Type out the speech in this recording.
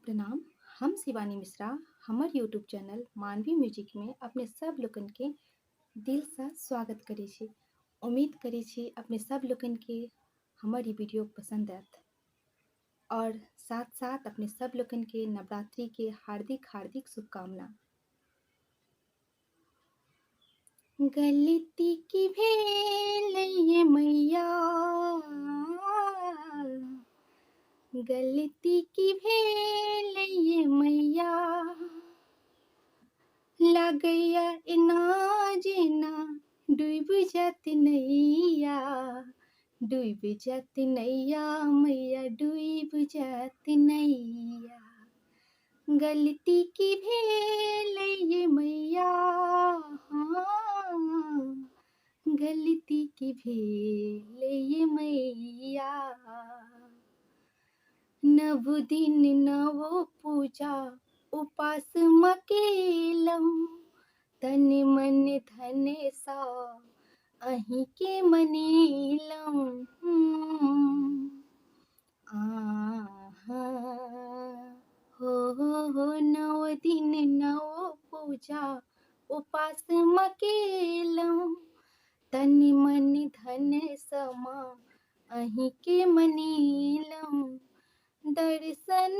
प्रणाम। हम शिवानी मिश्रा हमर यूट्यूब चैनल मानवी म्यूजिक में अपने सब लोगन के दिल से स्वागत करै छी। उम्मीद करै छी अपने सब लोगन के हमर ये वीडियो पसंद आयत और साथ साथ अपने सब लोगन के नवरात्रि के हार्दिक हार्दिक शुभकामना। गलती की भेल ये मैया, गलती की भेल ये मैया, लागैया एना जेना डूब जात नैया, डूब जात नैया मैया, डूब जात नैया। गलती की भेल ये मैया, हाँ, गलती की भेल ये मैया। नव दिन नव पूजा उपास मकेलम, तन मन धन सा अहीं के मनेलम। आहा, हो नव दिन नव पूजा उपास मकेलम, तन मन धन समा अहीं के मनेलम। दर्शन